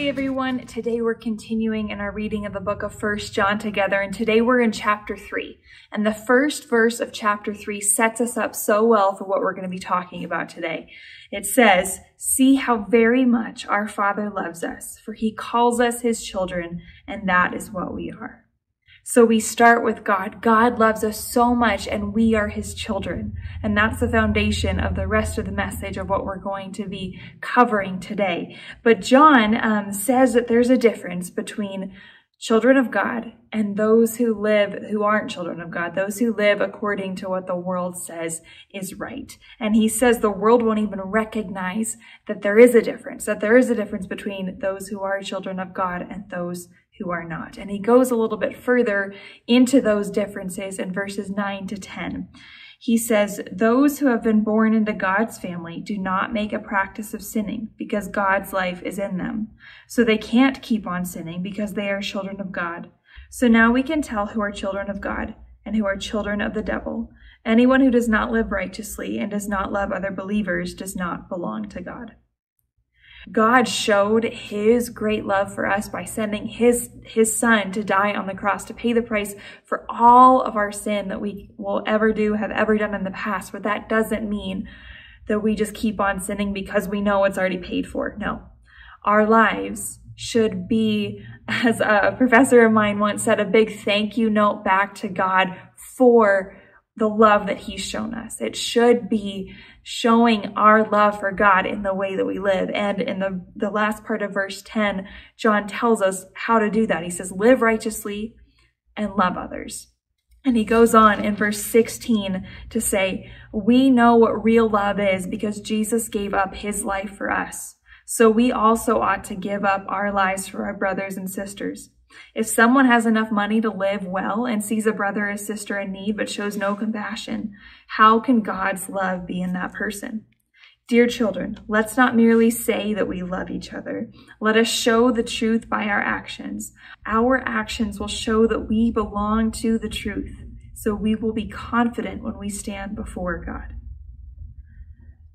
Hey everyone, today we're continuing in our reading of the book of 1 John together, and today we're in chapter 3. And the first verse of chapter 3 sets us up so well for what we're going to be talking about today. It says, "See how very much our Father loves us, for he calls us his children, and that is what we are." So we start with God. God loves us so much, and we are his children. And that's the foundation of the rest of the message of what we're going to be covering today. But John says that there's a difference between children of God and those who aren't children of God, those who live according to what the world says is right. And he says the world won't even recognize that there is a difference between those who are children of God and those who are not. And he goes a little bit further into those differences in verses 9 to 10. He says, "Those who have been born into God's family do not make a practice of sinning because God's life is in them. So they can't keep on sinning because they are children of God. So now we can tell who are children of God and who are children of the devil. Anyone who does not live righteously and does not love other believers does not belong to God." God showed his great love for us by sending his son to die on the cross to pay the price for all of our sin that we will ever do, have ever done in the past. But that doesn't mean that we just keep on sinning because we know it's already paid for. No, our lives should be, as a professor of mine once said, a big thank you note back to God for the love that he's shown us. It should be showing our love for God in the way that we live. And in the last part of verse 10, John tells us how to do that. He says, live righteously and love others. And he goes on in verse 16 to say, we know what real love is because Jesus gave up his life for us. So we also ought to give up our lives for our brothers and sisters. If someone has enough money to live well and sees a brother or sister in need but shows no compassion, how can God's love be in that person? Dear children, let's not merely say that we love each other. Let us show the truth by our actions. Our actions will show that we belong to the truth, so we will be confident when we stand before God.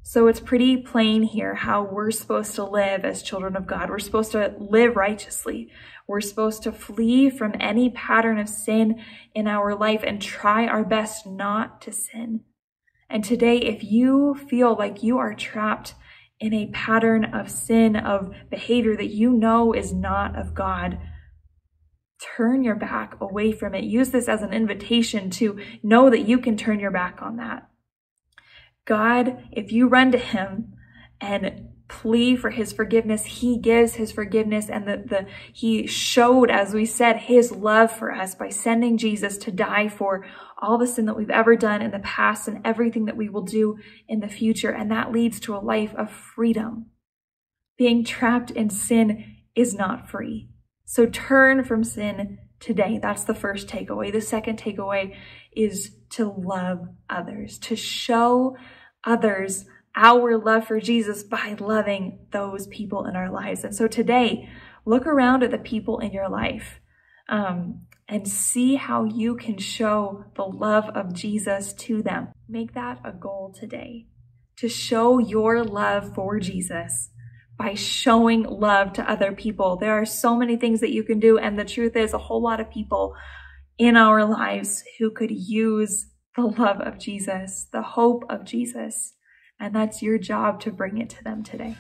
So it's pretty plain here how we're supposed to live as children of God. We're supposed to live righteously. We're supposed to flee from any pattern of sin in our life and try our best not to sin. And today, if you feel like you are trapped in a pattern of sin, of behavior that you know is not of God, turn your back away from it. Use this as an invitation to know that you can turn your back on that. God, if you run to him and plea for his forgiveness, he gives his forgiveness, and he showed, as we said, his love for us by sending Jesus to die for all the sin that we've ever done in the past and everything that we will do in the future. And that leads to a life of freedom. Being trapped in sin is not free. So turn from sin today. That's the first takeaway. The second takeaway is to love others, to show others our love for Jesus by loving those people in our lives. And so today, look around at the people in your life and see how you can show the love of Jesus to them. Make that a goal today, to show your love for Jesus by showing love to other people. There are so many things that you can do, and the truth is a whole lot of people in our lives who could use the love of Jesus, the hope of Jesus, and that's your job to bring it to them today.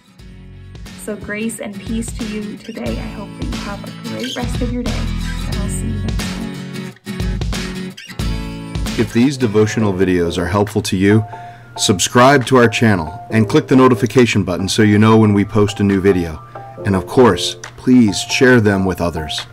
So grace and peace to you today. I hope that you have a great rest of your day, and I'll see you next time. If these devotional videos are helpful to you, subscribe to our channel and click the notification button so you know when we post a new video. And of course, please share them with others.